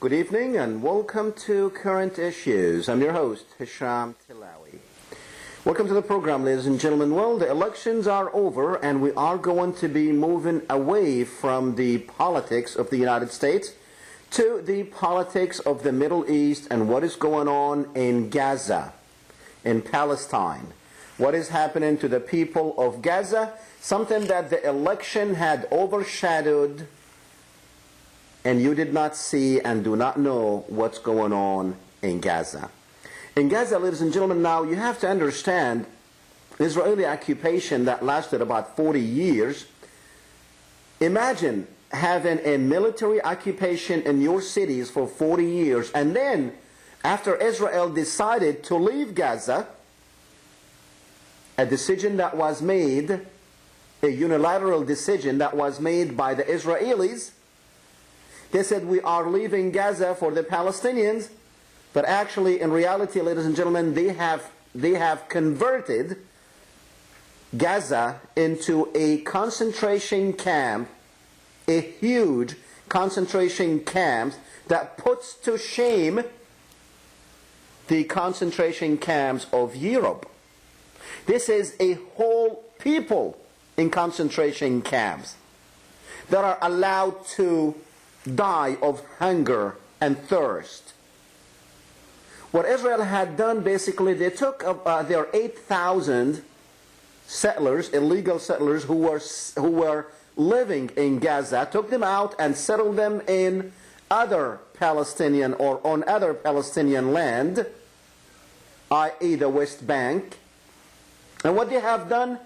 Good evening and welcome to Current Issues. I'm your host, Hesham Tillawi. Welcome to the program, ladies and gentlemen. Well, the elections are over and we are going to be moving away from the politics of the United States to the politics of the Middle East and what is going on in Gaza, in Palestine. What is happening to the people of Gaza, something that the election had overshadowed and you did not see and do not know what's going on in Gaza. In Gaza, ladies and gentlemen, now you have to understand Israeli occupation that lasted about 40 years. Imagine having a military occupation in your cities for 40 years, and then after Israel decided to leave Gaza, a decision that was made, a unilateral decision that was made by the Israelis. They said, we are leaving Gaza for the Palestinians, but actually, in reality, ladies and gentlemen, they have converted Gaza into a concentration camp, a huge concentration camp that puts to shame the concentration camps of Europe. This is a whole people in concentration camps that are allowed to die of hunger and thirst. What Israel had done, basically, they took their 8,000 settlers, illegal settlers who were living in Gaza, took them out and settled them in other Palestinian or on other Palestinian land, i.e. the West Bank. And what they have done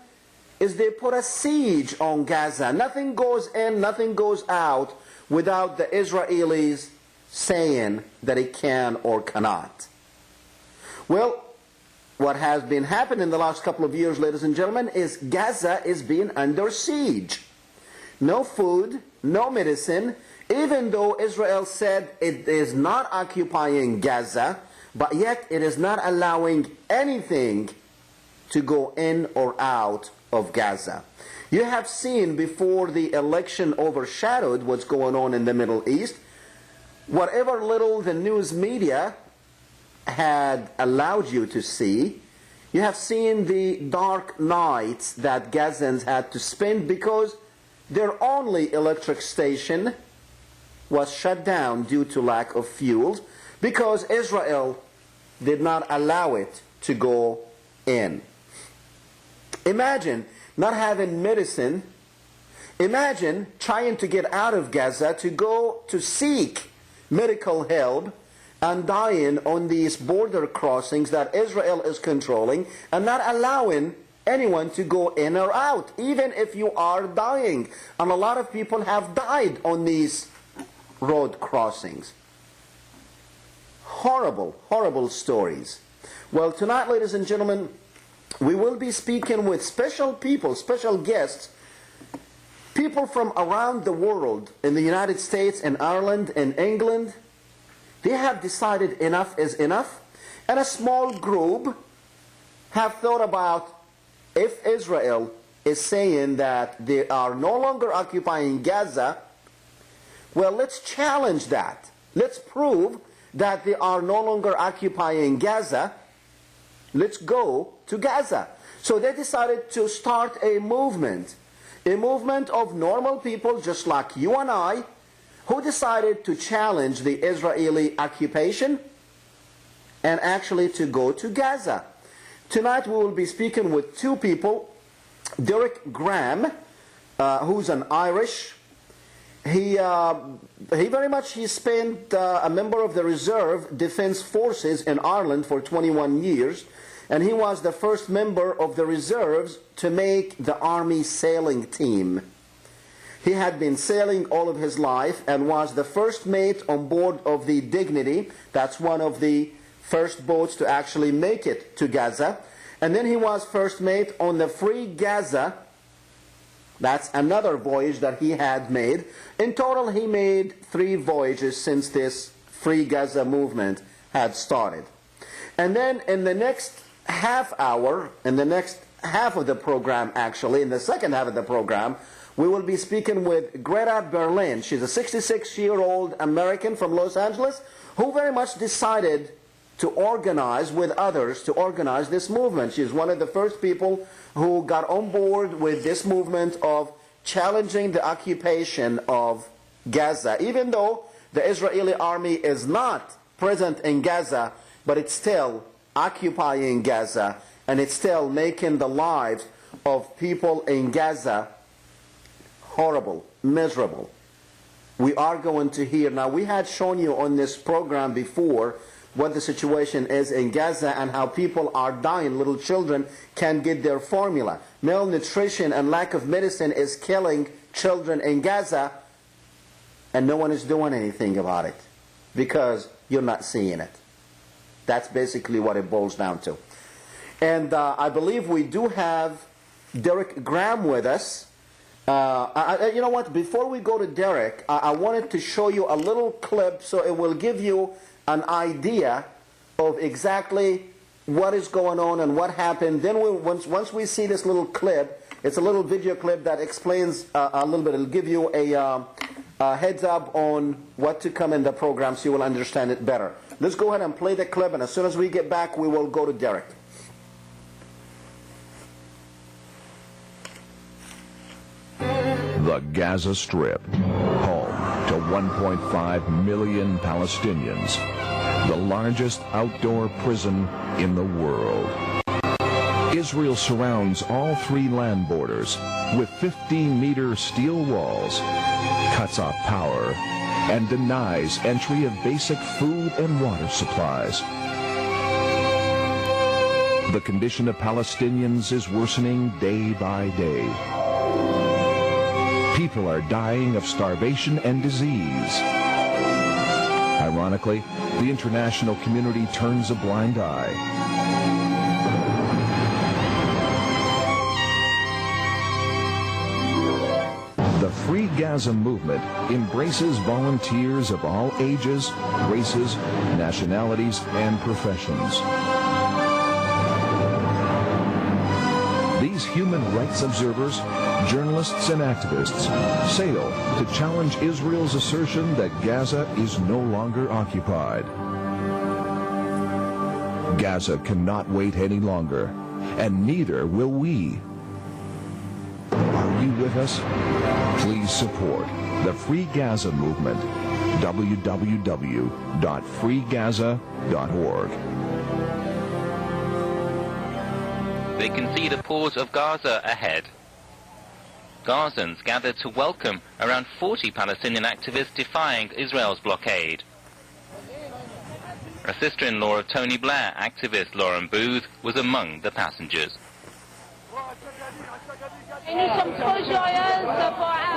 is they put a siege on Gaza. Nothing goes in, nothing goes out without the Israelis saying that it can or cannot. Well, what has been happening in the last couple of years, ladies and gentlemen, is Gaza is being under siege. No food, no medicine, even though Israel said it is not occupying Gaza, but yet it is not allowing anything to go in or out of Gaza. You have seen before the election overshadowed what's going on in the Middle East, whatever little the news media had allowed you to see, you have seen the dark nights that Gazans had to spend because their only electric station was shut down due to lack of fuel because Israel did not allow it to go in. Imagine not having medicine. Imagine trying to get out of Gaza to go to seek medical help and dying on these border crossings that Israel is controlling and not allowing anyone to go in or out, even if you are dying. And a lot of people have died on these road crossings. Horrible, horrible stories. Well, tonight, ladies and gentlemen, we will be speaking with special people, special guests, people from around the world, in the United States, in Ireland, in England. They have decided enough is enough, and a small group have thought about if Israel is saying that they are no longer occupying Gaza, well, let's challenge that. Let's prove that they are no longer occupying Gaza. Let's go to Gaza. So they decided to start a movement of normal people just like you and I, who decided to challenge the Israeli occupation and actually to go to Gaza. Tonight we will be speaking with two people. Derek Graham, who's an Irish. He spent a member of the Reserve Defence Forces in Ireland for 21 years. And he was the first member of the reserves to make the Army sailing team. He had been sailing all of his life and was the first mate on board of the Dignity. That's one of the first boats to actually make it to Gaza. And then he was first mate on the Free Gaza. That's another voyage that he had made. In total, he made 3 voyages since this Free Gaza movement had started. And then in the next half hour, in the next half of the program actually, in the second half of the program, we will be speaking with Greta Berlin. She's a 66-year-old American from Los Angeles who very much decided to organize with others to organize this movement. She's one of the first people who got on board with this movement of challenging the occupation of Gaza. Even though the Israeli army is not present in Gaza, but it's still occupying Gaza, and it's still making the lives of people in Gaza horrible, miserable. We are going to hear, now we had shown you on this program before what the situation is in Gaza and how people are dying. Little children can't get their formula. Malnutrition and lack of medicine is killing children in Gaza, and no one is doing anything about it because you're not seeing it. That's basically what it boils down to. And I believe we do have Derek Graham with us. You know what? Before we go to Derek, I wanted to show you a little clip so it will give you an idea of exactly what is going on and what happened. Then once we see this little clip, it's a little video clip that explains a little bit. It'll give you a heads up on what to come in the program so you will understand it better. Let's go ahead and play the clip, and as soon as we get back, we will go to Derek. The Gaza Strip, home to 1.5 million Palestinians, the largest outdoor prison in the world. Israel surrounds all three land borders with 15-meter steel walls, cuts off power, and denies entry of basic food and water supplies. The condition of Palestinians is worsening day by day. People are dying of starvation and disease. Ironically, the international community turns a blind eye. The Free Gaza Movement embraces volunteers of all ages, races, nationalities, and professions. These human rights observers, journalists and activists sail to challenge Israel's assertion that Gaza is no longer occupied. Gaza cannot wait any longer, and neither will we. Are you with us? Please support the Free Gaza Movement. www.freegaza.org. They can see the ports of Gaza ahead. Gazans gathered to welcome around 40 Palestinian activists defying Israel's blockade. A sister-in-law of Tony Blair, activist Lauren Booth, was among the passengers.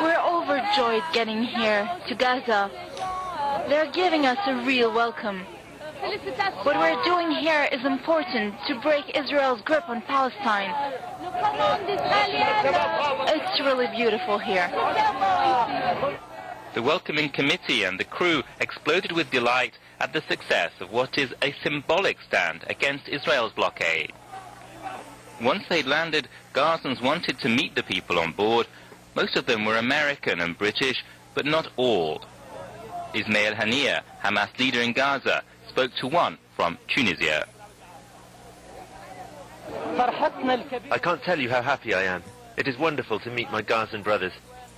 We're overjoyed getting here to Gaza. They're giving us a real welcome. What we're doing here is important to break Israel's grip on Palestine. It's really beautiful here. The welcoming committee and the crew exploded with delight at the success of what is a symbolic stand against Israel's blockade. Once they'd landed, Gazans wanted to meet the people on board. Most of them were American and British, but not all. Ismail Haniyeh, Hamas leader in Gaza, spoke to one from Tunisia. I can't tell you how happy I am. It is wonderful to meet my Gazan brothers.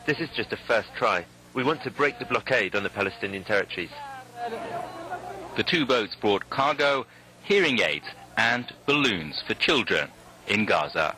This is just a first try. We want to break the blockade on the Palestinian territories. The two boats brought cargo, hearing aids and balloons for children in Gaza.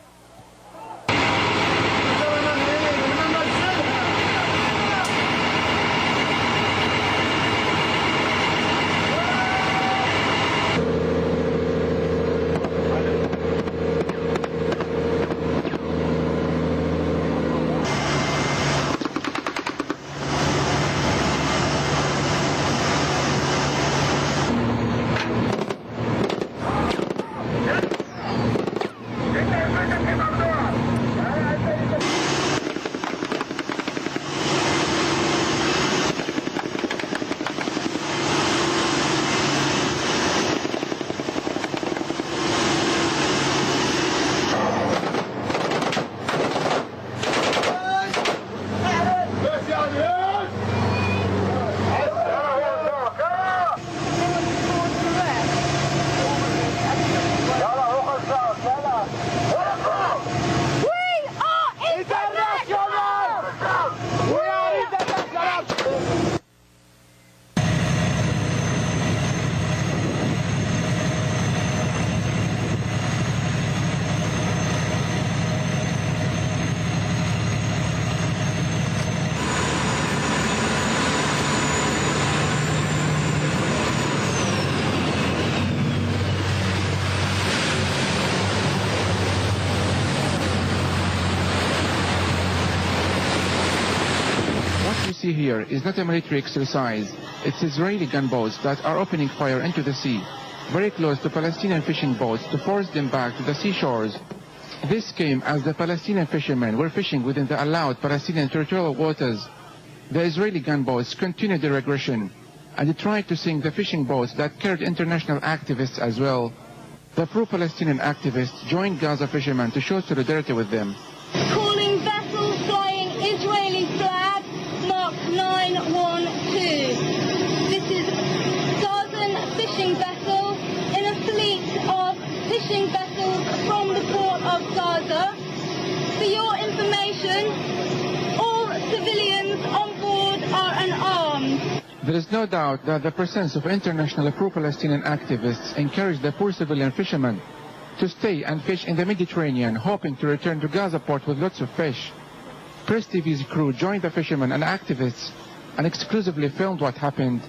see here is not a military exercise. It's Israeli gunboats that are opening fire into the sea, very close to Palestinian fishing boats to force them back to the seashores. This came as the Palestinian fishermen were fishing within the allowed Palestinian territorial waters. The Israeli gunboats continued their aggression and tried to sink the fishing boats that carried international activists as well. The pro-Palestinian activists joined Gaza fishermen to show solidarity with them. Calling vessels flying Israeli flag, Mark 912. This is Gazan fishing vessel in a fleet of fishing vessels from the port of Gaza. For your information, all civilians on board are unarmed. There is no doubt that the presence of international pro-Palestinian activists encouraged the poor civilian fishermen to stay and fish in the Mediterranean, hoping to return to Gaza port with lots of fish. Press TV's crew joined the fishermen and activists and exclusively filmed what happened.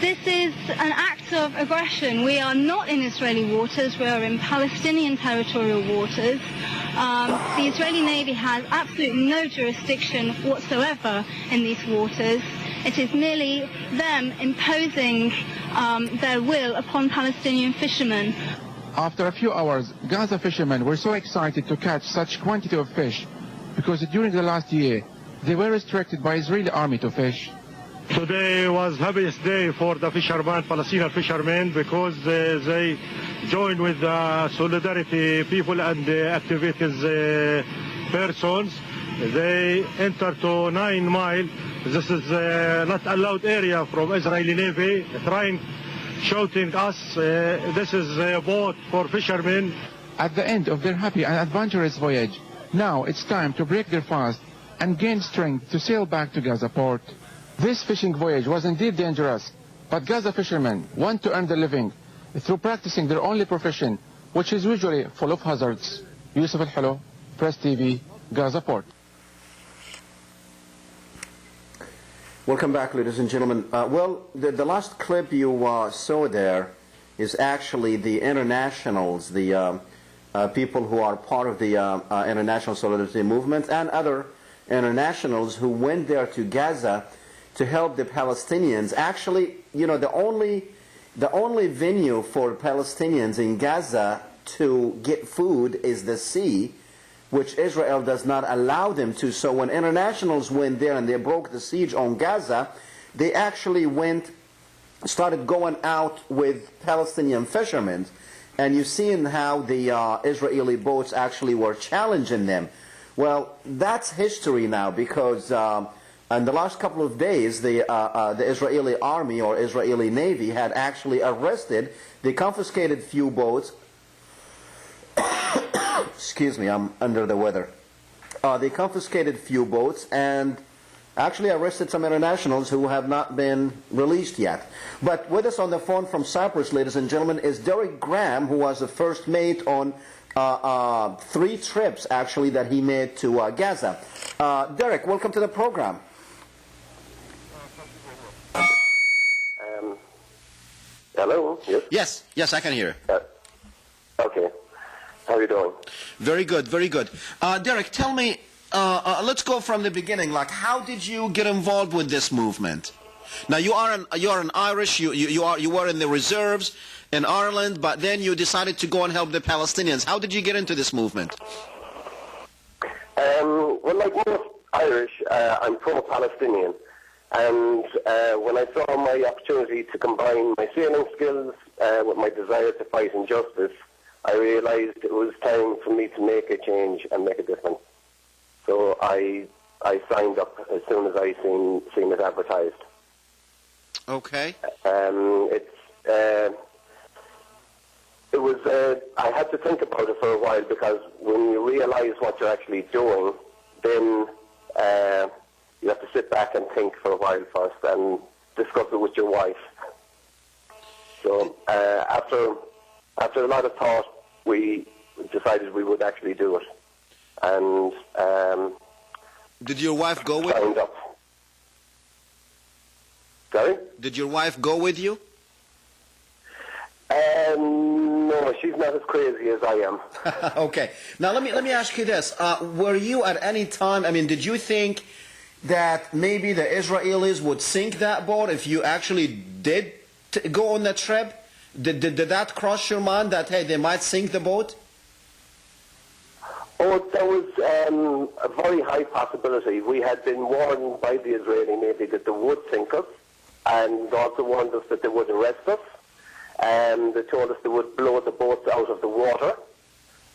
This is an act of aggression. We are not in Israeli waters, we are in Palestinian territorial waters. The Israeli Navy has absolutely no jurisdiction whatsoever in these waters. It is merely them imposing their will upon Palestinian fishermen. After a few hours, Gaza fishermen were so excited to catch such quantity of fish because during the last year they were restricted by Israeli army to fish. Today was happiest day for the fishermen, Palestinian fishermen, because they joined with solidarity people and activities persons. They entered to 9 Mile. This is not allowed area from Israeli Navy, shouting us, this is a boat for fishermen. At the end of their happy and adventurous voyage, now it's time to break their fast and gain strength to sail back to Gaza port. This fishing voyage was indeed dangerous, but Gaza fishermen want to earn their living through practicing their only profession, which is usually full of hazards. Yusuf Al-Halo, Press TV, Gaza port. Welcome back, ladies and gentlemen. Well, the last clip you saw there is actually the internationals, the people who are part of the international solidarity movement and other internationals who went there to Gaza to help the Palestinians. Actually, you know, the only venue for Palestinians in Gaza to get food is the sea, which Israel does not allow them to. So when internationals went there and they broke the siege on Gaza, they actually started going out with Palestinian fishermen. And you've seen how the Israeli boats actually were challenging them. Well, that's history now, because in the last couple of days, the Israeli army or Israeli Navy had actually arrested, they confiscated few boats. Excuse me, I'm under the weather. They confiscated few boats and actually arrested some internationals who have not been released yet. But with us on the phone from Cyprus, ladies and gentlemen, is Derek Graham, who was the first mate on 3 trips, actually, that he made to Gaza. Derek, welcome to the program. Hello? Yes? Yes, I can hear. Okay. How are you doing? Very good, very good. Derek, tell me, let's go from the beginning. Like, how did you get involved with this movement? Now, you are an Irish. You were in the reserves in Ireland, but then you decided to go and help the Palestinians. How did you get into this movement? Well, like most Irish, I'm pro-Palestinian. And when I saw my opportunity to combine my sailing skills with my desire to fight injustice, I realized it was time for me to make a change and make a difference. So I signed up as soon as I seen it advertised. Okay. I had to think about it for a while, because when you realize what you're actually doing, then you have to sit back and think for a while first and discuss it with your wife. So after a lot of thought, we decided we would actually do it. And did your wife go with you? Signed up. Sorry? Did your wife go with you? No, she's not as crazy as I am. Okay. Now let me ask you this: were you at any time? I mean, did you think that maybe the Israelis would sink that boat if you actually did go on that trip? Did that cross your mind that, hey, they might sink the boat? Oh, there was a very high possibility. We had been warned by the Israeli Navy that they would sink us, and also warned us that they would arrest us. They told us they would blow the boats out of the water.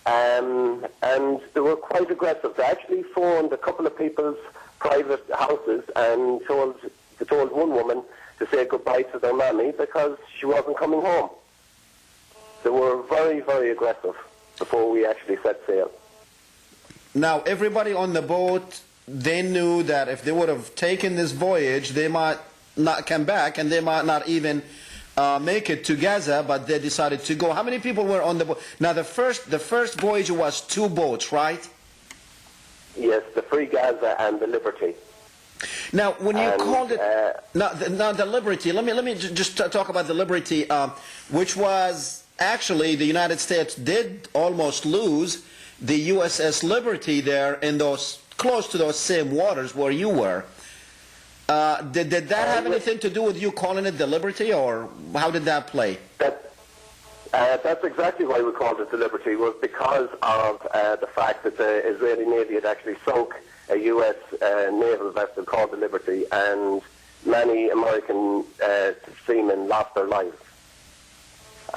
And they were quite aggressive. They actually phoned a couple of people's private houses and they told one woman to say goodbye to their mammy because she wasn't coming home. They were very, very aggressive before we actually set sail. Now, everybody on the boat, they knew that if they would have taken this voyage, they might not come back and they might not even make it to Gaza, but they decided to go. How many people were on the boat? Now, the first voyage was 2 boats, right? Yes, the Free Gaza and the Liberty. Now, when you called it, now the Liberty, let me just talk about the Liberty, which was actually the United States did almost lose the USS Liberty there in those, close to those same waters where you were. Did that have anything to do with you calling it the Liberty, or how did that play? That's exactly why we called it the Liberty, was because of the fact that the Israeli Navy had actually sunk a U.S. naval vessel called the Liberty, and many American seamen lost their lives.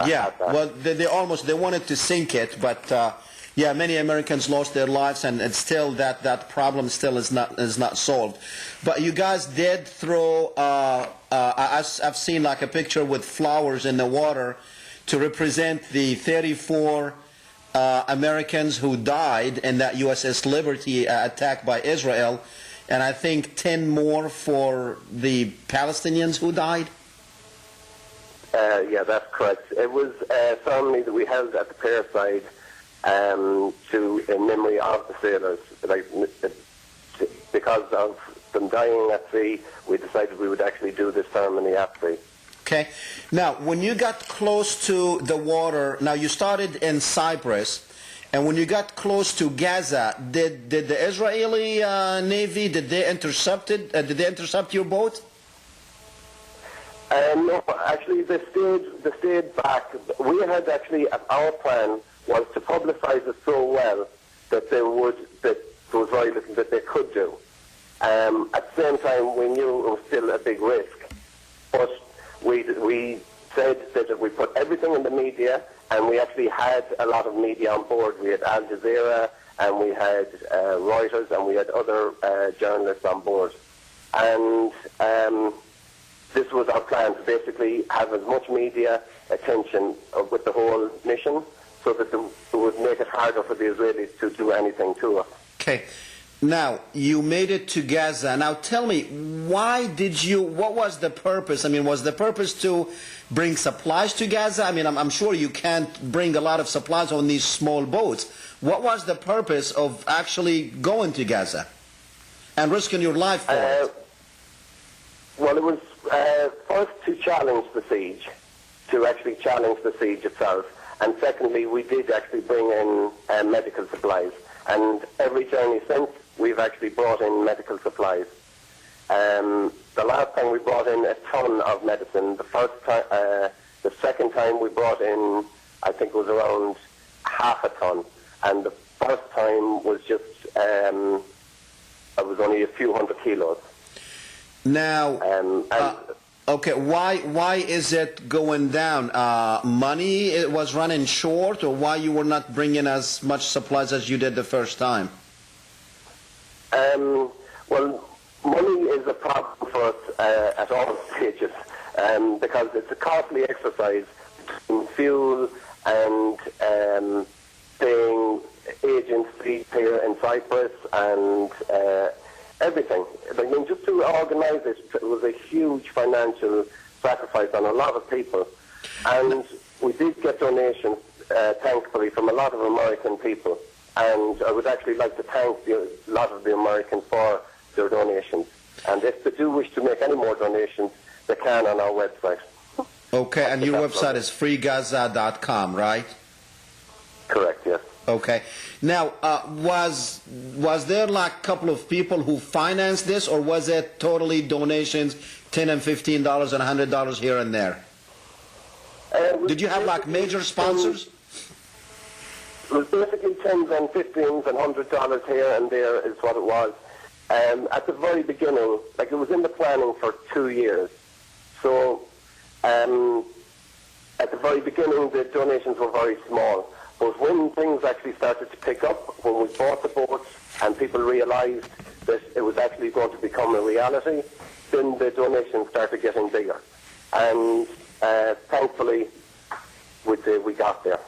Yeah, well, they wanted to sink it, but yeah, many Americans lost their lives, and it's still that problem still is not solved. But you guys did throw. I've seen like a picture with flowers in the water to represent the 34 Americans who died in that USS Liberty attack by Israel, and I think 10 more for the Palestinians who died. Yeah, that's correct. It was a ceremony that we held at the pier side in memory of the sailors. Because of them dying at sea, we decided we would actually do this ceremony at sea. Okay. Now, when you got close to the water, now you started in Cyprus, and when you got close to Gaza, did the Israeli Navy, did they intercept your boat? No, actually they stayed back. We had actually, our plan was to publicise it so well that there was very little that they could do. At the same time, we knew it was still a big risk, but we said that we put everything in the media, and we actually had a lot of media on board. We had Al Jazeera, and we had Reuters, and we had other journalists on board. And this was our plan, to basically have as much media attention with the whole mission, so that it would make it harder for the Israelis to do anything to us. Okay. Now, you made it to Gaza. Now, tell me, what was the purpose? I mean, was the purpose to bring supplies to Gaza? I mean, I'm sure you can't bring a lot of supplies on these small boats. What was the purpose of actually going to Gaza and risking your life for it? Well, it was first to challenge the siege, to actually challenge the siege itself. And secondly, we did actually bring in medical supplies. And every journey since, we've actually brought in medical supplies. The last time we brought in a ton of medicine. The second time we brought in, I think it was around half a ton. And the first time was just, it was only a few hundred kilos. Now, okay, why is it going down? Money it was running short, or why you were not bringing as much supplies as you did the first time? Well, money is a problem for us at all stages, because it's a costly exercise between fuel and paying agents fees here in Cyprus and everything. I mean, just to organise it was a huge financial sacrifice on a lot of people. And we did get donations, thankfully, from a lot of American people. And I would actually like to thank a lot of the Americans for their donations. And if they do wish to make any more donations, they can on our website. Okay, and your website is freegaza.com, right? Correct, yes. Okay. Now, was there like a couple of people who financed this, or was it totally donations, $10 and $15 and $100 here and there? Did you have like major sponsors? It was basically tens and fifteens and $100 here and there is what it was. At the very beginning, like it was in the planning for 2 years. So at the very beginning, the donations were very small. But when things actually started to pick up, when we bought the boats and people realized that it was actually going to become a reality, then the donations started getting bigger. And thankfully, we got there.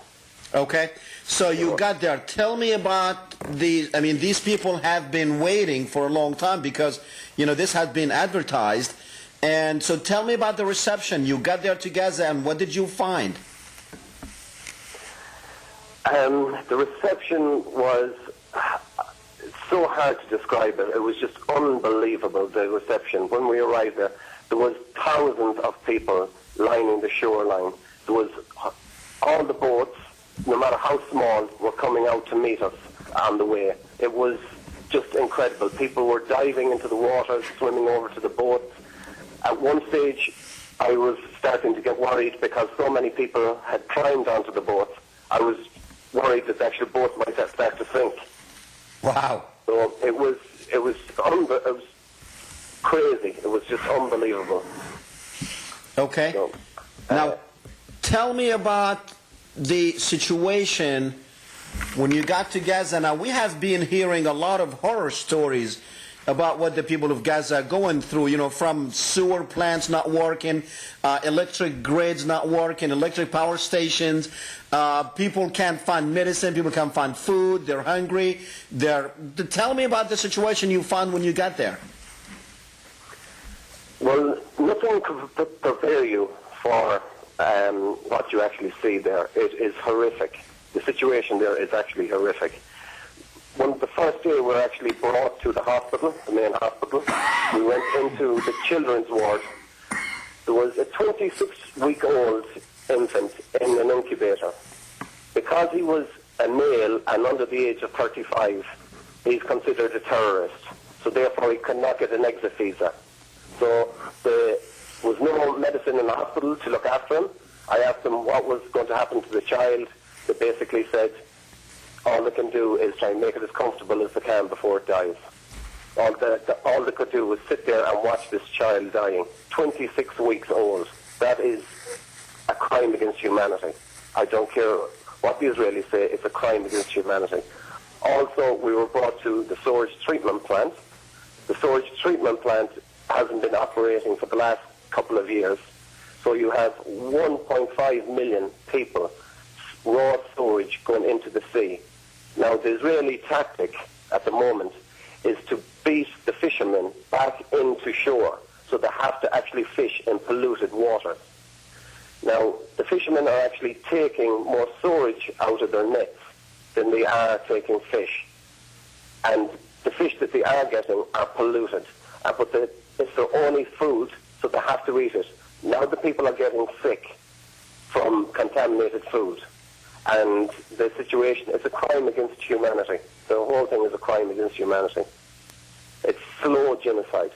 Okay, so you got there. Tell me about these. I mean, these people have been waiting for a long time because, you know, this has been advertised. And so tell me about the reception. You got there to Gaza, and what did you find? The reception was so hard to describe it. It was just unbelievable, the reception. When we arrived there, there was thousands of people lining the shoreline. There was all the boats, no matter how small, were coming out to meet us on the way. It was just incredible. People were diving into the water, swimming over to the boats. At one stage, I was starting to get worried because so many people had climbed onto the boats. I was worried that the actual boat might start to sink. Wow. So it was crazy. It was just unbelievable. Okay. So, now, tell me about the situation when you got to Gaza. Now, we have been hearing a lot of horror stories about what the people of Gaza are going through, you know, from sewer plants not working, electric grids not working, electric power stations. People can't find medicine, people can't find food, they're hungry. Tell me about the situation you found when you got there. Well, nothing could prepare you for what you actually see there. It is horrific. The situation there is actually horrific. The first day we were actually brought to the hospital, the main hospital. We went into the children's ward. There was a 26-week-old infant in an incubator. Because he was a male and under the age of 35, he's considered a terrorist. So therefore he could not get an exit visa. So there was no medicine in the hospital to look after him. I asked them what was going to happen to the child. They basically said all they can do is try and make it as comfortable as they can before it dies. All they could do was sit there and watch this child dying. 26 weeks old. That is a crime against humanity. I don't care what the Israelis say, it's a crime against humanity. Also, we were brought to the sewage treatment plant. The sewage treatment plant hasn't been operating for the last couple of years. So you have 1.5 million people, raw sewage going into the sea. Now, the Israeli tactic at the moment is to beat the fishermen back into shore, so they have to actually fish in polluted water. Now, the fishermen are actually taking more sewage out of their nets than they are taking fish. And the fish that they are getting are polluted. But it's their only food, so they have to eat it. Now the people are getting sick from contaminated food. And the situation is a crime against humanity. The whole thing is a crime against humanity. It's slow genocide.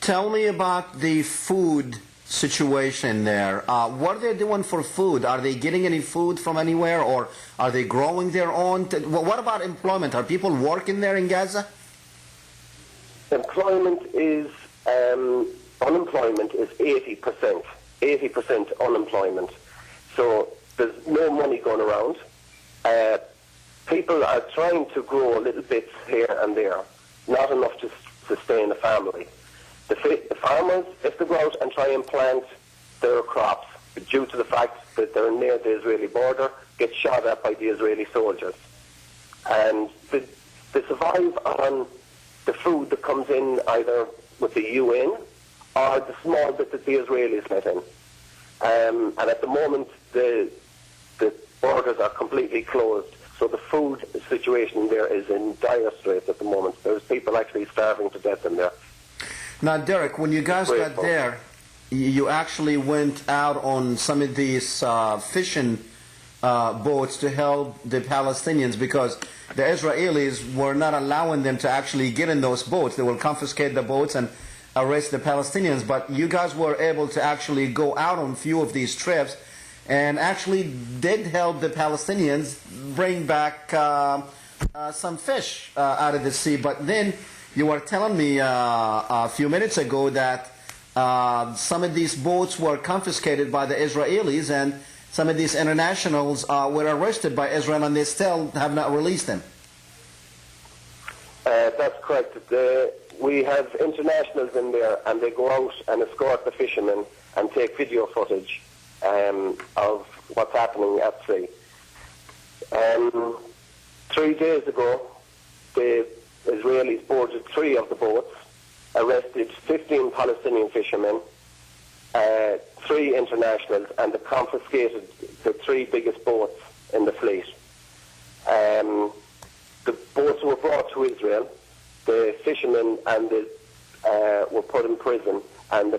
Tell me about the food situation there. What are they doing for food? Are they getting any food from anywhere, or are they growing their own? What about employment? Are people working there in Gaza? Employment is, unemployment is 80%. 80% unemployment. So there's no money going around. People are trying to grow little bits here and there, not enough to sustain a family. The farmers, if they go out and try and plant their crops, due to the fact that they're near the Israeli border, get shot at by the Israeli soldiers. And they survive on the food that comes in either with the UN or the small bit that the Israelis let in. And at the moment, the borders are completely closed, so the food situation there is in dire straits at the moment. There's people actually starving to death in there. Now, Derek, when you guys got there, you actually went out on some of these fishing boats to help the Palestinians, because the Israelis were not allowing them to actually get in those boats. They will confiscate the boats and arrest the Palestinians. But you guys were able to actually go out on a few of these trips and actually did help the Palestinians bring back some fish out of the sea. But then you were telling me a few minutes ago that some of these boats were confiscated by the Israelis, and some of these internationals were arrested by Israel, and they still have not released them. That's correct. We have internationals in there, and they go out and escort the fishermen and take video footage of what's happening at sea. 3 days ago, the Israelis boarded 3 of the boats, arrested 15 Palestinian fishermen, 3 internationals, and they confiscated the 3 biggest boats in the fleet. The boats were brought to Israel. The fishermen and were put in prison, and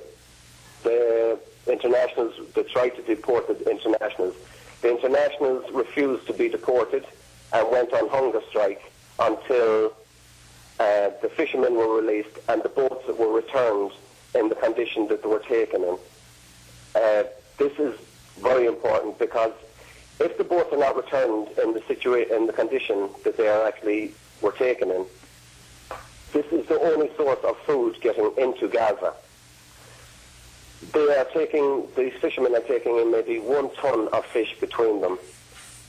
the internationals, they tried to deport the internationals. The internationals refused to be deported and went on hunger strike until the fishermen were released and the boats were returned in the condition that they were taken in. This is very important, because if the boats are not returned in the condition that they are actually were taken in, this is the only source of food getting into Gaza. These fishermen are taking in maybe 1 ton of fish between them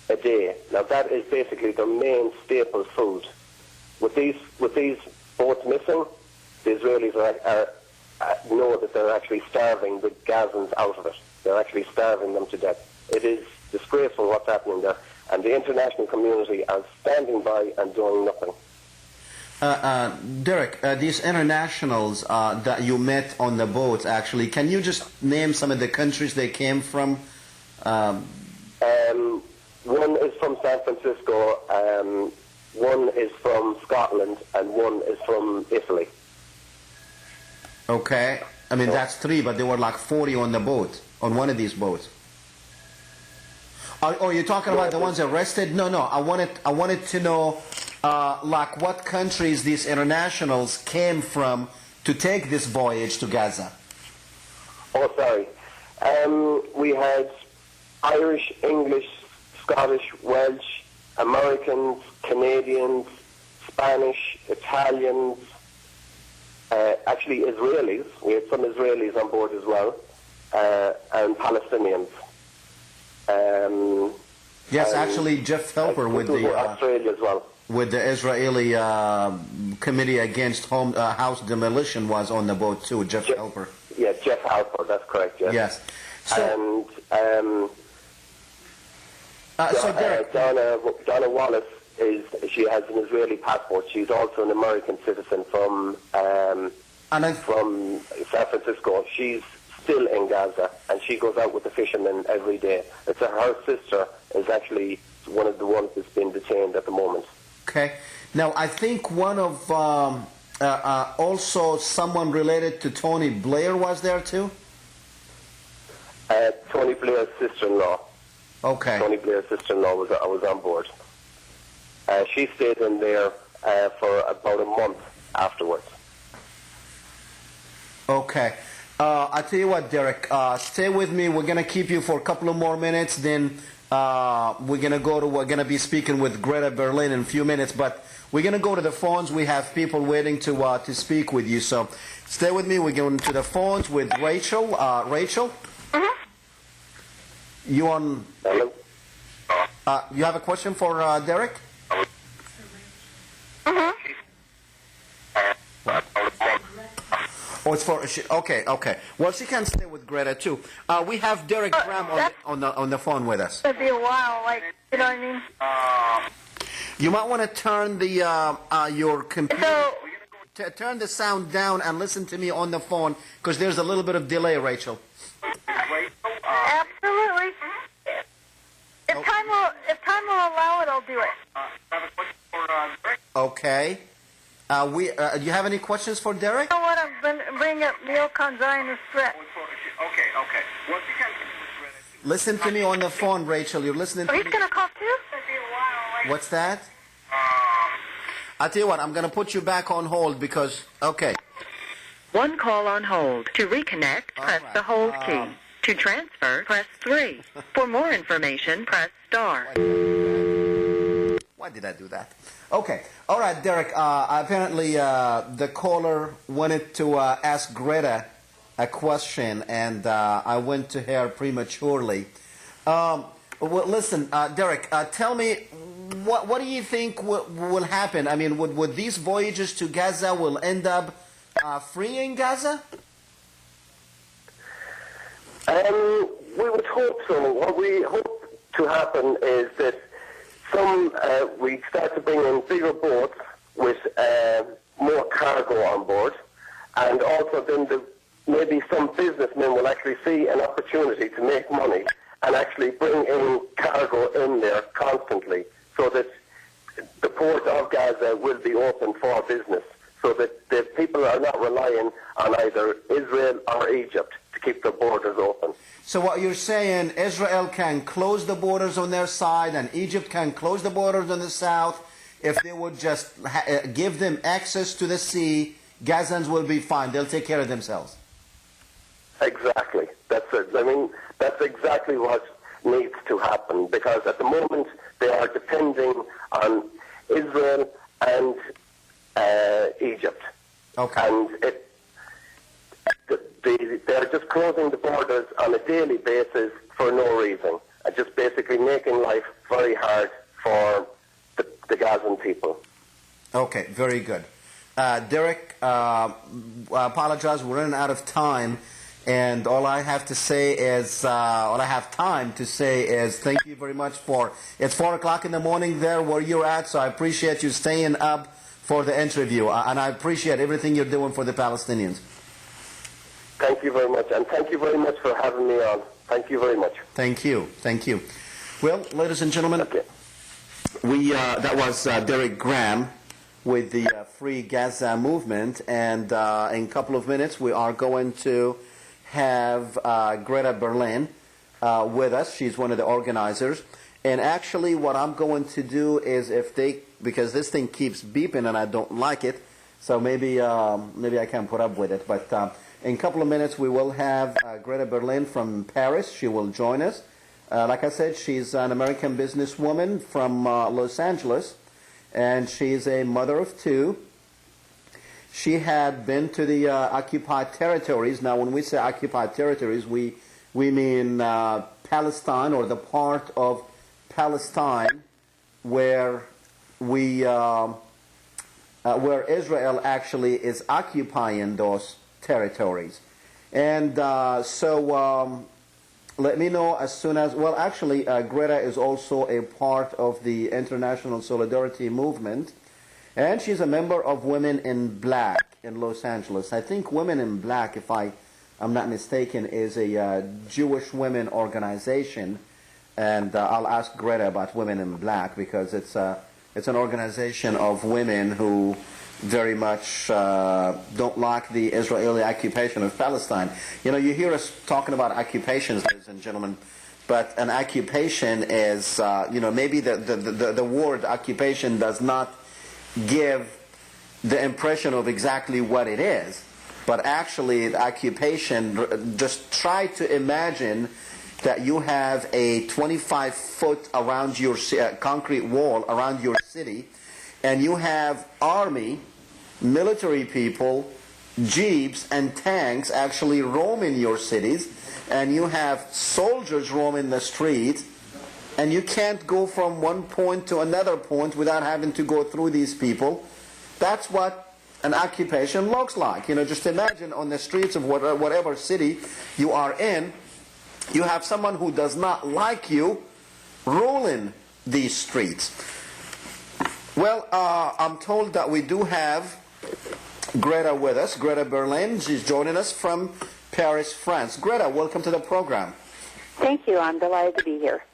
a day. Now that is basically their main staple food. With these boats missing, the Israelis know that they're actually starving the Gazans out of it. They're actually starving them to death. It is disgraceful what's happening there, and the international community are standing by and doing nothing. Derek, these internationals that you met on the boats, actually, can you just name some of the countries they came from? One is from San Francisco, one is from Scotland, and one is from Italy. Okay. I mean, that's 3, but there were like 40 on the boat, on one of these boats. Oh, you're talking about the ones arrested? No. I wanted to know, like, what countries these internationals came from to take this voyage to Gaza. Oh, sorry. We had Irish, English, Scottish, Welsh, Americans, Canadians, Spanish, Italians, actually Israelis. We had some Israelis on board as well, and Palestinians. Yes, actually, Jeff Helper with the Australia as well. With the Israeli Committee Against House Demolition was on the boat too. Jeff Helper. Yeah, Jeff Helper. That's correct. Yes. Yes. So, so Derek, Donna Wallace she has an Israeli passport. She's also an American citizen from San Francisco. She's still in Gaza, and she goes out with the fishermen every day. It's her sister is actually one of the ones that's been detained at the moment. Okay. Now, I think one of also someone related to Tony Blair was there too. Tony Blair's sister-in-law. Okay. Tony Blair's sister-in-law was on board. She stayed in there for about a month afterwards. Okay. I'll tell you what, Derek. Stay with me. We're gonna keep you for a couple of more minutes. Then we're gonna be speaking with Greta Berlin in a few minutes. But we're gonna go to the phones. We have people waiting to speak with you. So stay with me. We're going to the phones with Rachel. Rachel. You on? Hello. You have a question for Derek? Oh, it's for okay. Well, she can stay with Greta too. We have Derek Graham on the phone with us. It'll be a while, like, you know what I mean? You might want to turn the your computer. Turn the sound down and listen to me on the phone, because there's a little bit of delay, Rachel. Absolutely. If time will allow it, I'll do it. Okay. Do you have any questions for Derek? I want to bring up neocon Zionist threat. Okay. Well, Listen to me on the phone, Rachel. You're listening to Oh, he's me. going to cough too? What's that? I'll tell you what, I'm going to put you back on hold because, okay. One call on hold. To reconnect, press right. the hold key. To transfer, press 3. For more information, press star. Why did I do that? Okay. All right, Derek. Apparently, the caller wanted to ask Greta a question, and I went to her prematurely. Well, listen, Derek, tell me, what do you think will happen? I mean, would these voyages to Gaza will end up freeing Gaza? We would hope so. What we hope to happen is that we start to bring in bigger boats with more cargo on board, and also then maybe some businessmen will actually see an opportunity to make money and actually bring in cargo in there constantly, so that the port of Gaza will be open for business, so that the people are not relying on either Israel or Egypt to keep their borders open. So what you're saying, Israel can close the borders on their side and Egypt can close the borders on the south. If they would just give them access to the sea, Gazans will be fine. They'll take care of themselves. Exactly. That's it. I mean, that's exactly what needs to happen, because at the moment they are depending on Israel and Egypt. Okay. And they're just closing the borders on a daily basis for no reason, and just basically making life very hard for the Gazan people. Okay, very good. Derek, I apologize, we're running out of time, and all I have to say is, all I have time to say is thank you very much it's 4 o'clock in the morning there where you're at, so I appreciate you staying up for the interview, and I appreciate everything you're doing for the Palestinians. Thank you very much, and thank you very much for having me on. Thank you very much. Thank you. Thank you. Well, ladies and gentlemen, Okay. that was Derek Graham with the Free Gaza Movement, and in a couple of minutes we are going to have Greta Berlin with us. She's one of the organizers. And actually what I'm going to do is, because this thing keeps beeping and I don't like it, so maybe I can put up with it, but in a couple of minutes we will have Greta Berlin from Paris. She will join us. Like I said, she's an American businesswoman from Los Angeles, and she's a mother of two. She had been to the occupied territories. Now, when we say occupied territories, we mean Palestine, or the part of Palestine where where Israel actually is occupying those territories. And so let me know as soon as, well, actually, Greta is also a part of the International Solidarity Movement, and she's a member of Women in Black in Los Angeles. I think Women in Black, if I'm not mistaken, is a Jewish women organization, and I'll ask Greta about Women in Black, because it's an organization of women who very much don't like the Israeli occupation of Palestine. You know, you hear us talking about occupations, ladies and gentlemen, but an occupation is, maybe the word occupation does not give the impression of exactly what it is, but actually the occupation, just try to imagine that you have a 25-foot around your concrete wall around your city, and you have army, military people, jeeps and tanks actually roaming your cities, and you have soldiers roaming the street, and you can't go from one point to another point without having to go through these people. That's what an occupation looks like. You know, just imagine on the streets of whatever city you are in, you have someone who does not like you ruling these streets. Well, I'm told that we do have Greta with us, Greta Berlin. She's joining us from Paris, France. Greta, welcome to the program. Thank you. I'm delighted to be here.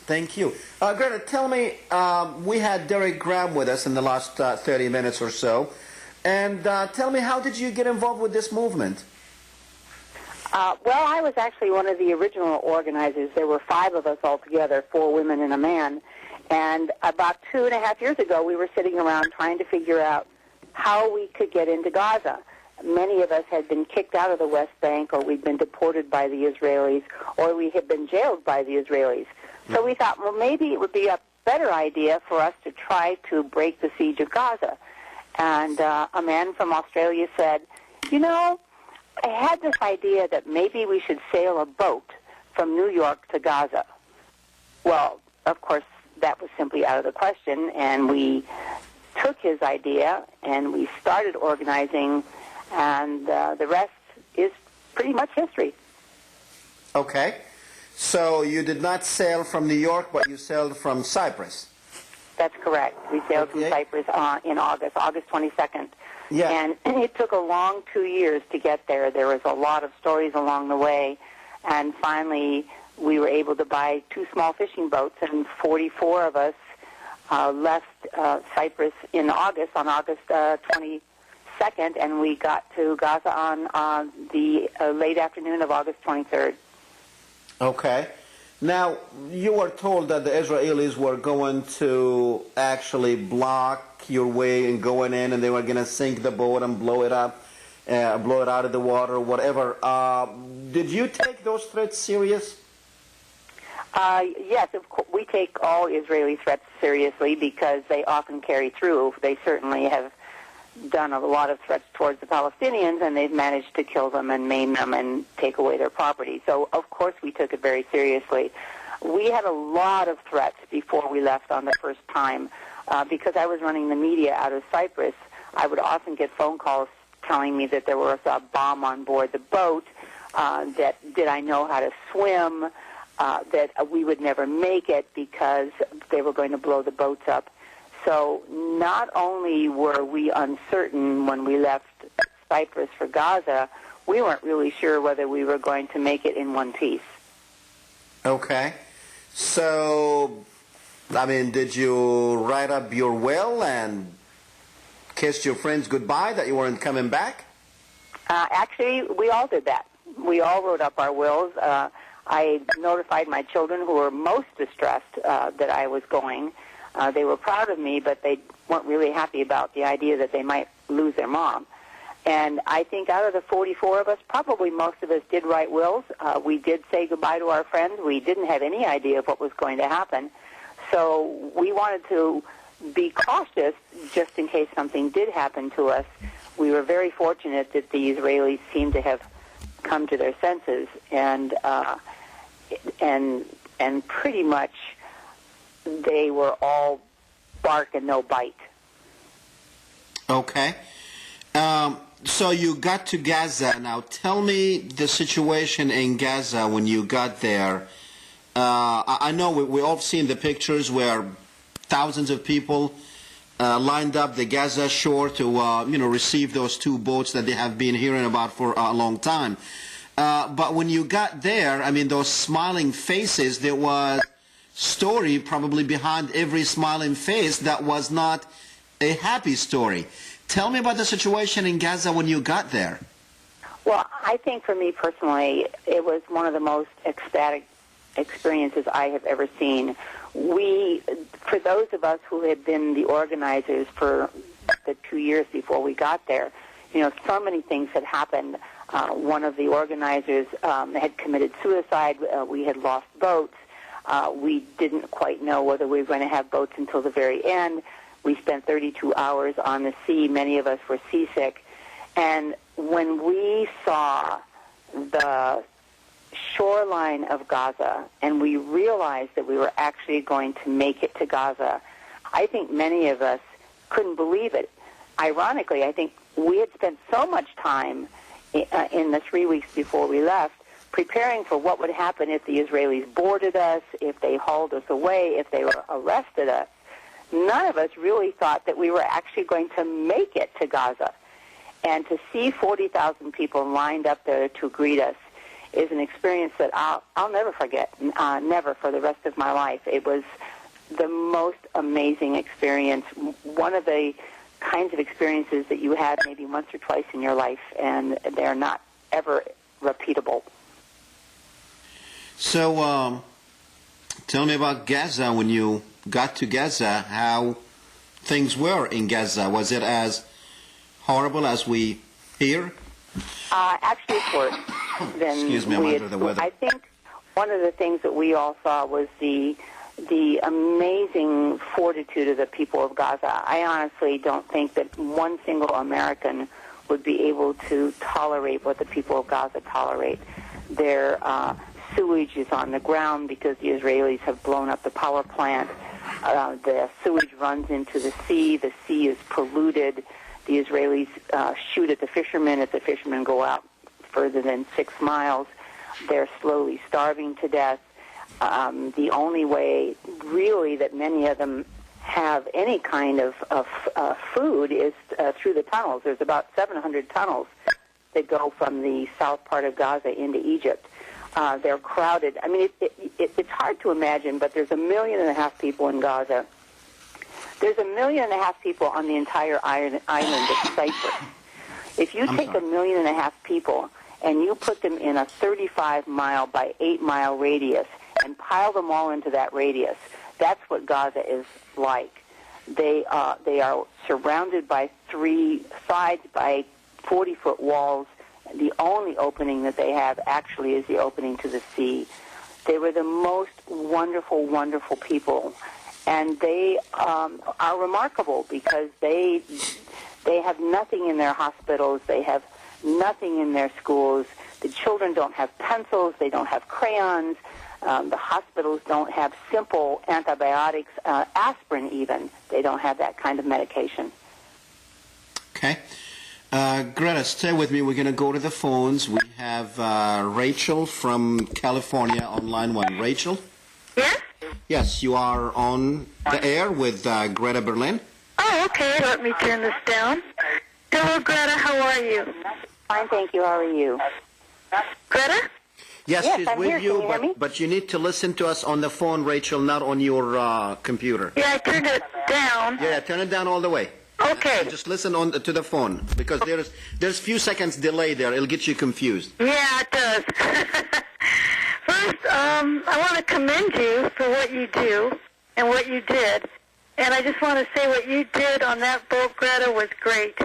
Thank you. Greta, tell me, we had Derek Graham with us in the last 30 minutes or so, and tell me, how did you get involved with this movement? Well, I was actually one of the original organizers. There were 5 of us altogether, 4 women and a man. And about 2.5 years ago, we were sitting around trying to figure out how we could get into Gaza. Many of us had been kicked out of the West Bank, or we'd been deported by the Israelis, or we had been jailed by the Israelis. So we thought, well, maybe it would be a better idea for us to try to break the siege of Gaza. And a man from Australia said, you know, I had this idea that maybe we should sail a boat from New York to Gaza. Well, of course, that was simply out of the question, and we took his idea and we started organizing, and the rest is pretty much history. Okay. So you did not sail from New York, but you sailed from Cyprus. That's correct. We sailed from Cyprus in August 22nd. Yeah. And it took a long 2 years to get there. There was a lot of stories along the way. And finally, we were able to buy 2 small fishing boats, and 44 of us left Cyprus in August, on August 22nd, and we got to Gaza on the late afternoon of August 23rd. Okay. Now, you were told that the Israelis were going to actually block your way and going in, and they were going to sink the boat and blow it up, blow it out of the water, whatever. Did you take those threats serious? Yes, of course, we take all Israeli threats seriously because they often carry through. They certainly have done a lot of threats towards the Palestinians, and they've managed to kill them and maim them and take away their property. So, of course, we took it very seriously. We had a lot of threats before we left on the first time. Because I was running the media out of Cyprus, I would often get phone calls telling me that there was a bomb on board the boat, that did I know how to swim, that we would never make it because they were going to blow the boats up. So not only were we uncertain when we left Cyprus for Gaza, we weren't really sure whether we were going to make it in one piece. Okay. So, I mean, did you write up your will and kiss your friends goodbye that you weren't coming back? Actually, we all did that. We all wrote up our wills. I notified my children, who were most distressed that I was going. They were proud of me, but they weren't really happy about the idea that they might lose their mom. And I think out of the 44 of us, probably most of us did write wills. We did say goodbye to our friends. We didn't have any idea of what was going to happen. So we wanted to be cautious just in case something did happen to us. We were very fortunate that the Israelis seemed to have come to their senses and pretty much they were all bark and no bite. Okay. So you got to Gaza. Now tell me the situation in Gaza when you got there. I know we all seen the pictures where thousands of people lined up the Gaza shore to receive those 2 boats that they have been hearing about for a long time. But when you got there, I mean, those smiling faces, there was story probably behind every smiling face that was not a happy story. Tell me about the situation in Gaza when you got there. Well, I think for me personally, it was one of the most ecstatic experiences I have ever seen. For those of us who had been the organizers for the 2 years before we got there, so many things had happened. One of the organizers had committed suicide. We had lost boats. We didn't quite know whether we were going to have boats until the very end. We spent 32 hours on the sea. Many of us were seasick. And when we saw the shoreline of Gaza and we realized that we were actually going to make it to Gaza, I think many of us couldn't believe it. Ironically, I think we had spent so much time in the 3 weeks before we left preparing for what would happen if the Israelis boarded us, if they hauled us away, if they arrested us. None of us really thought that we were actually going to make it to Gaza. And to see 40,000 people lined up there to greet us is an experience that I'll never forget, never for the rest of my life. It was the most amazing experience, one of the kinds of experiences that you had maybe once or twice in your life, and they're not ever repeatable. So, tell me about Gaza. When you got to Gaza, how things were in Gaza. Was it as horrible as we hear? Actually, it's worse than Excuse me, I'm under the weather. I think one of the things that we all saw was the amazing fortitude of the people of Gaza. I honestly don't think that one single American would be able to tolerate what the people of Gaza tolerate. Their sewage is on the ground because the Israelis have blown up the power plant. The sewage runs into the sea. The sea is polluted. The Israelis shoot at the fishermen if the fishermen go out further than 6 miles. They're slowly starving to death. The only way, really, that many of them have any kind of food is through the tunnels. There's about 700 tunnels that go from the south part of Gaza into Egypt. They're crowded. I mean, it's hard to imagine, but there's 1.5 million people in Gaza. There's 1.5 million people on the entire island of Cyprus. If you take 1.5 million people and you put them in a 35-mile by 8-mile radius and pile them all into that radius, that's what Gaza is like. They are surrounded by 3 sides by 40-foot walls. The only opening that they have actually is the opening to the sea. They were the most wonderful, wonderful people, and they are remarkable because they have nothing in their hospitals. They have nothing in their schools. The children don't have pencils. They don't have crayons. The hospitals don't have simple antibiotics, aspirin even. They don't have that kind of medication. Okay. Greta, stay with me. We're going to go to the phones. We have Rachel from California on line 1. Rachel? Yes? Yes, you are on the air with Greta Berlin. Oh, okay. Let me turn this down. Hello, Greta. How are you? Fine, thank you. How are you? Greta? Yes, she's I'm with here. you, Can you hear me? but you need to listen to us on the phone, Rachel, not on your computer. Yeah, I turned it down. Yeah, turn it down all the way. Okay. And just listen on to the phone because there's few seconds delay there. It'll get you confused. Yeah, it does. First, I want to commend you for what you do and what you did. And I just want to say what you did on that boat, Greta, was great.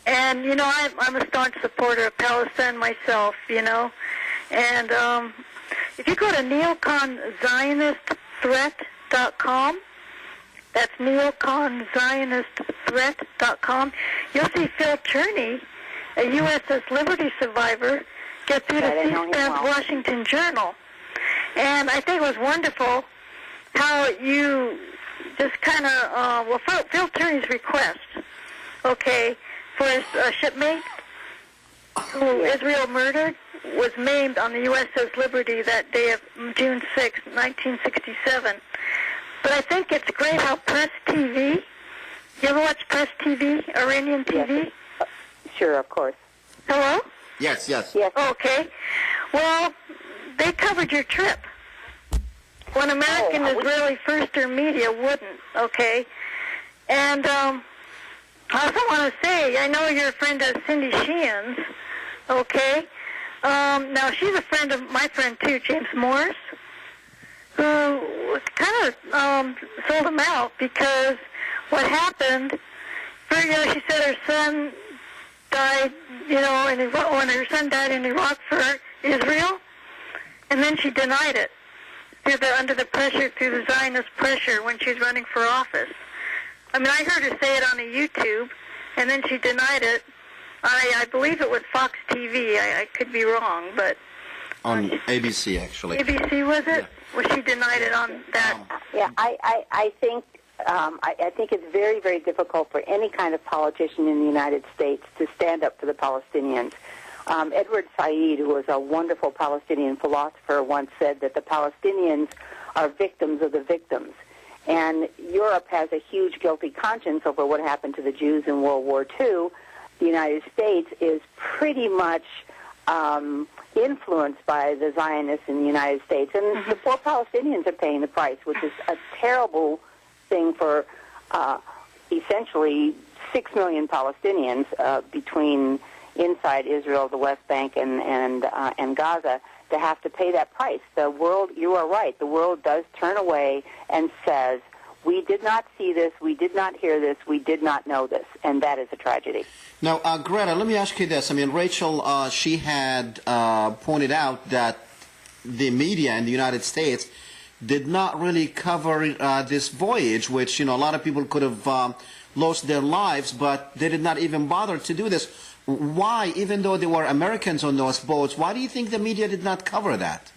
And, you know, I'm a staunch supporter of Palestine myself, you know. And if you go to neoconzionistthreat.com, that's neoconzionistthreat.com, you'll see Phil Cherney, a USS Liberty survivor, get through to C-SPAN's Washington Journal. And I think it was wonderful how you just kind of, Phil Cherney's request, okay, for his shipmate who Israel murdered was maimed on the USS Liberty that day of June 6, 1967. But I think it's great how Press TV, you ever watch Press TV, Iranian TV? Yes. Sure, of course. Hello? Yes. Okay. Well, they covered your trip when American Israeli Firster media wouldn't, okay? And I also want to say, I know you're a friend of Cindy Sheehan's, okay? Now, she's a friend of my friend, too, James Morris, who kind of sold him out because what happened, you know, she said her son died, you know, when her son died in Iraq for Israel, and then she denied it under the pressure, through the Zionist pressure when she was running for office. I mean, I heard her say it on a YouTube, and then she denied it. I believe it was Fox TV. I could be wrong, but... On ABC, actually. ABC, was it? Yeah. Well, she denied it on that. Yeah, I think it's very, very difficult for any kind of politician in the United States to stand up for the Palestinians. Edward Said, who was a wonderful Palestinian philosopher, once said that the Palestinians are victims of the victims. And Europe has a huge guilty conscience over what happened to the Jews in World War II. The United States is pretty much influenced by the Zionists in the United States. And the poor Palestinians are paying the price, which is a terrible thing for essentially 6 million Palestinians between inside Israel, the West Bank, and Gaza, to have to pay that price. The world, you are right, the world does turn away and says, we did not see this, we did not hear this, we did not know this, and that is a tragedy. Now, Greta, let me ask you this. I mean, Rachel, she had pointed out that the media in the United States did not really cover this voyage, which, a lot of people could have lost their lives, but they did not even bother to do this. Why, even though there were Americans on those boats, why do you think the media did not cover that?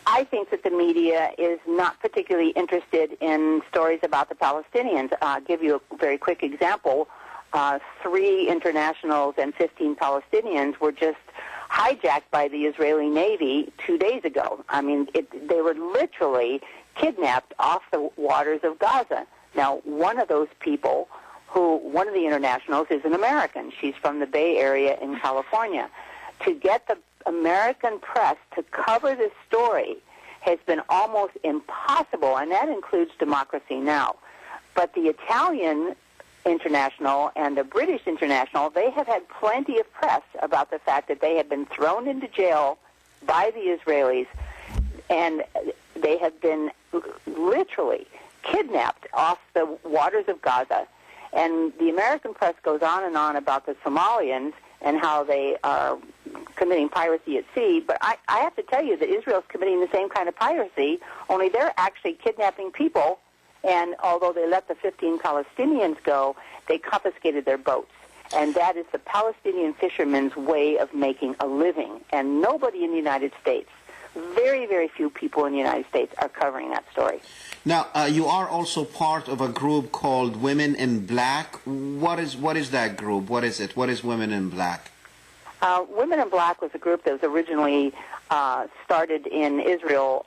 I think that the media is not particularly interested in stories about the Palestinians. I'll give you a very quick example. 3 internationals and 15 Palestinians were just hijacked by the Israeli Navy 2 days ago. I mean, they were literally kidnapped off the waters of Gaza. Now, one of those people, one of the internationals, is an American. She's from the Bay Area in California. To get the American press to cover this story has been almost impossible, and that includes Democracy Now! But the Italian International and the British International, they have had plenty of press about the fact that they have been thrown into jail by the Israelis, and they have been literally kidnapped off the waters of Gaza. And the American press goes on and on about the Somalians and how they are committing piracy at sea, but I have to tell you that Israel's committing the same kind of piracy, only they're actually kidnapping people. And although they let the 15 Palestinians go, they confiscated their boats. And that is the Palestinian fishermen's way of making a living. And nobody in the United States, very, very few people in the United States are covering that story. Now, you are also part of a group called Women in Black. What is that group? What is it? What is Women in Black? Women in Black was a group that was originally started in Israel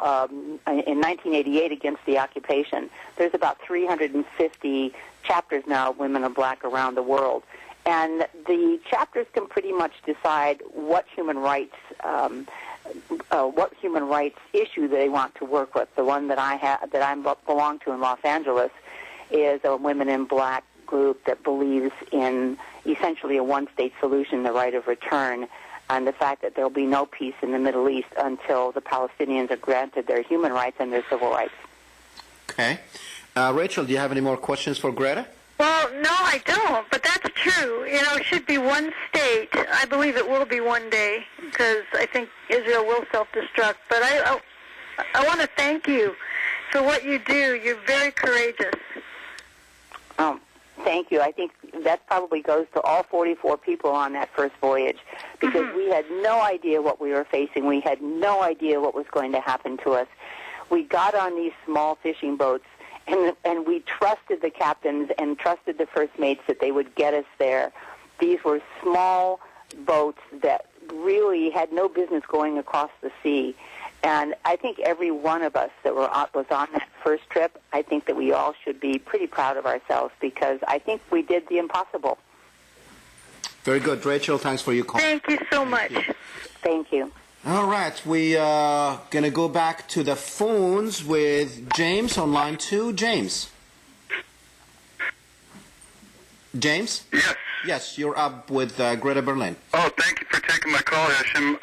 in 1988 against the occupation. There's about 350 chapters now of Women in Black around the world. And the chapters can pretty much decide what human rights issue they want to work with. The one that I belong to in Los Angeles is a Women in Black group that believes in essentially a one-state solution, the right of return, and the fact that there will be no peace in the Middle East until the Palestinians are granted their human rights and their civil rights. Okay. Rachel, do you have any more questions for Greta? Well, no, I don't, but that's true. It should be one state. I believe it will be one day, because I think Israel will self-destruct. But I want to thank you for what you do. You're very courageous. Thank you. I think that probably goes to all 44 people on that first voyage, because we had no idea what we were facing. We had no idea what was going to happen to us. We got on these small fishing boats, and we trusted the captains and trusted the first mates that they would get us there. These were small boats that really had no business going across the sea. And I think every one of us that was on that first trip, I think that we all should be pretty proud of ourselves, because I think we did the impossible. Very good. Rachel, thanks for your call. Thank you so much. Thank you. All right. We are going to go back to the phones with James on line 2. James? James? Yes. Yes, you're up with Greta Berlin. Oh, thank you for taking my call, Hesham.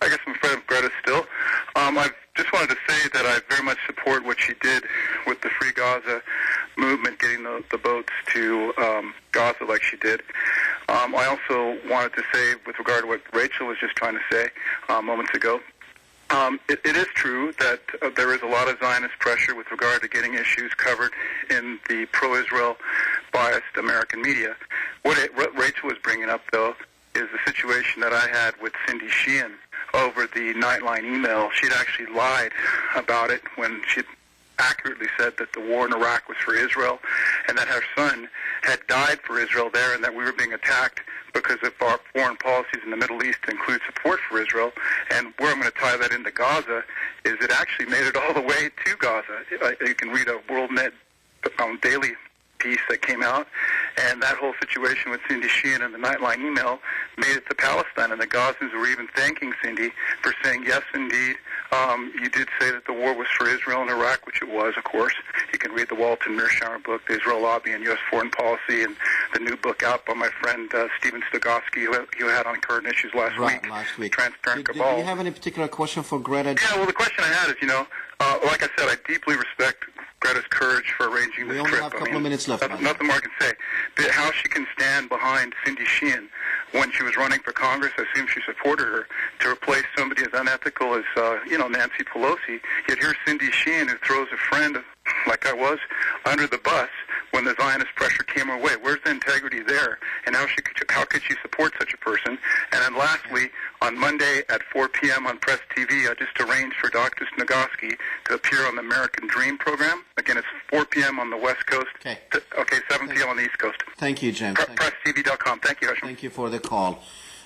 I guess I'm a friend of Greta still. I just wanted to say that I very much support what she did with the Free Gaza movement, getting the boats to Gaza like she did. I also wanted to say, with regard to what Rachel was just trying to say moments ago, it is true that there is a lot of Zionist pressure with regard to getting issues covered in the pro-Israel biased American media. What Rachel was bringing up, though, is the situation that I had with Cindy Sheehan over the Nightline email. She'd actually lied about it when she accurately said that the war in Iraq was for Israel and that her son had died for Israel there, and that we were being attacked because of our foreign policies in the Middle East to include support for Israel. And where I'm going to tie that into Gaza is it actually made it all the way to Gaza. You can read a WorldNet daily piece that came out, and that whole situation with Cindy Sheehan and the Nightline email made it to Palestine, and the Gazans were even thanking Cindy for saying, yes, indeed, you did say that the war was for Israel and Iraq, which it was, of course. You can read the Walton Mearsheimer book, The Israel Lobby and U.S. Foreign Policy, and the new book out by my friend Stephen Stogowski, who you had on Current Issues last week. Transparent Cabal. Do you have any particular question for Greta? Yeah, well, the question I had is, like I said, I deeply respect Greta's courage for arranging this trip. We only have a couple of minutes left. Nothing more I can say. But how she can stand behind Cindy Sheehan when she was running for Congress, I assume she supported her, to replace somebody as unethical as, Nancy Pelosi. Yet here's Cindy Sheehan, who throws a friend, like I was, under the bus when the Zionist pressure came her way. Where's the integrity there? And how could she support such a person? And then lastly, on Monday at 4 p.m. on Press TV, I just arranged for Dr. Snogowski to appear on the American Dream program. Again, it's 4 p.m. on the West Coast. Okay, 7 p.m. on the East Coast. Thank you, Jim. PressTV.com. Thank you, Hesham. Thank you for the call.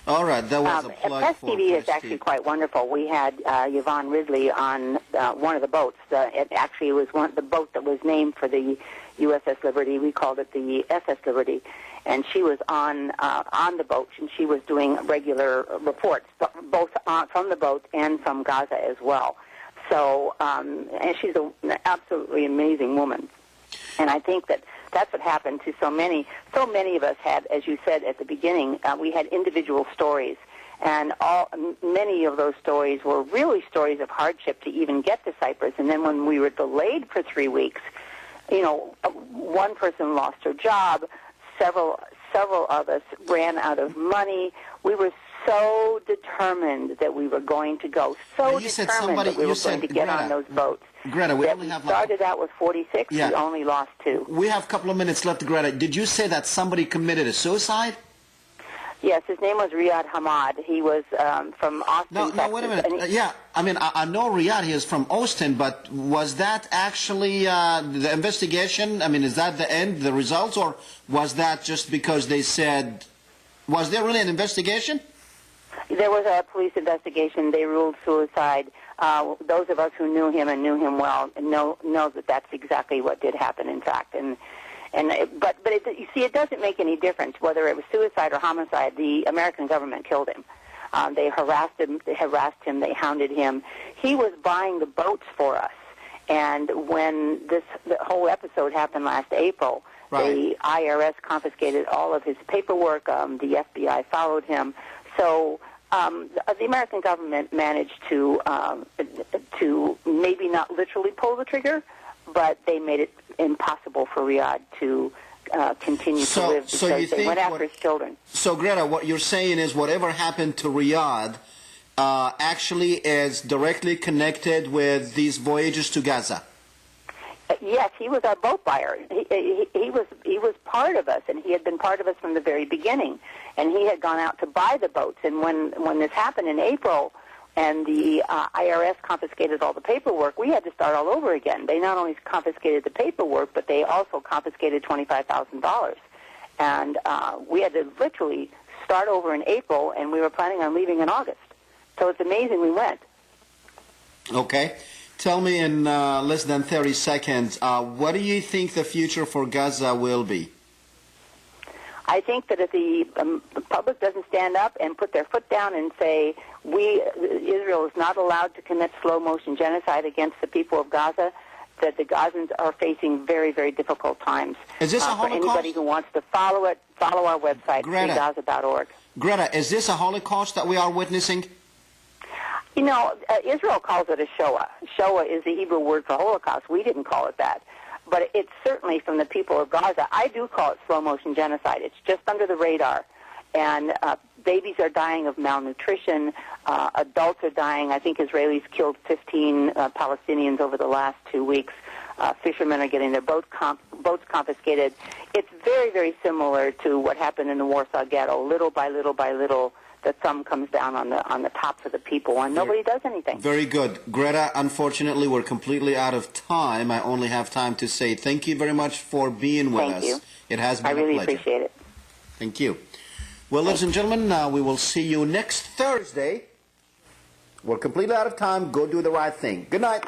All right, that was a plug Press for TV Press is actually quite wonderful. We had Yvonne Ridley on one of the boats. It actually was the boat that was named for the USS Liberty. We called it the SS Liberty. And she was on the boat, and she was doing regular reports, both from the boat and from Gaza as well. So, and she's an absolutely amazing woman. And I think that's what happened to so many. So many of us had, as you said at the beginning, we had individual stories. And many of those stories were really stories of hardship to even get to Cyprus. And then when we were delayed for 3 weeks, one person lost her job. Several of us ran out of money. We were so determined that we were going to go. So determined that we were going to get on those boats. Greta, we only have started out with 46. We only lost 2. We have a couple of minutes left, Greta. Did you say that somebody committed a suicide? Yes, his name was Riyad Hamad. He was from Austin, Texas. No, wait a minute. I know Riyad. He is from Austin, but was that actually the investigation? I mean, is that the end, the results, or was that just because they said? Was there really an investigation? There was a police investigation. They ruled suicide. Those of us who knew him and knew him well know that that's exactly what did happen, in fact. But you see, it doesn't make any difference whether it was suicide or homicide. The American government killed him. They harassed him. They hounded him. He was buying the boats for us. And when the whole episode happened last April, the IRS confiscated all of his paperwork. The FBI followed him. So the American government managed to maybe not literally pull the trigger, but they made it impossible for Riyad to continue to live because they went after his children. So, Greta, what you're saying is whatever happened to Riyad actually is directly connected with these voyages to Gaza? Yes, he was our boat buyer. He was part of us, and he had been part of us from the very beginning. And he had gone out to buy the boats. And when this happened in April, and the IRS confiscated all the paperwork, we had to start all over again. They not only confiscated the paperwork, but they also confiscated $25,000. And we had to literally start over in April, and we were planning on leaving in August. So it's amazing we went. Okay. Tell me in less than 30 seconds, what do you think the future for Gaza will be? I think that if the public doesn't stand up and put their foot down and say, Israel is not allowed to commit slow-motion genocide against the people of Gaza, that the Gazans are facing very, very difficult times. Is this a Holocaust? For anybody who wants to follow it, follow our website, freegaza.org. Greta, is this a Holocaust that we are witnessing? You know, Israel calls it a Shoah. Shoah is the Hebrew word for Holocaust. We didn't call it that. But it's certainly from the people of Gaza. I do call it slow-motion genocide. It's just under the radar. And babies are dying of malnutrition. Adults are dying. I think Israelis killed 15 Palestinians over the last 2 weeks. Fishermen are getting their boats confiscated. It's very, very similar to what happened in the Warsaw Ghetto. Little by little by little, the thumb comes down on the tops of the people, and nobody does anything. Very good. Greta, unfortunately, we're completely out of time. I only have time to say thank you very much for being with us. Thank you. It has been a pleasure. I really appreciate it. Thank you. Well, ladies and gentlemen, we will see you next Thursday. We're completely out of time. Go do the right thing. Good night.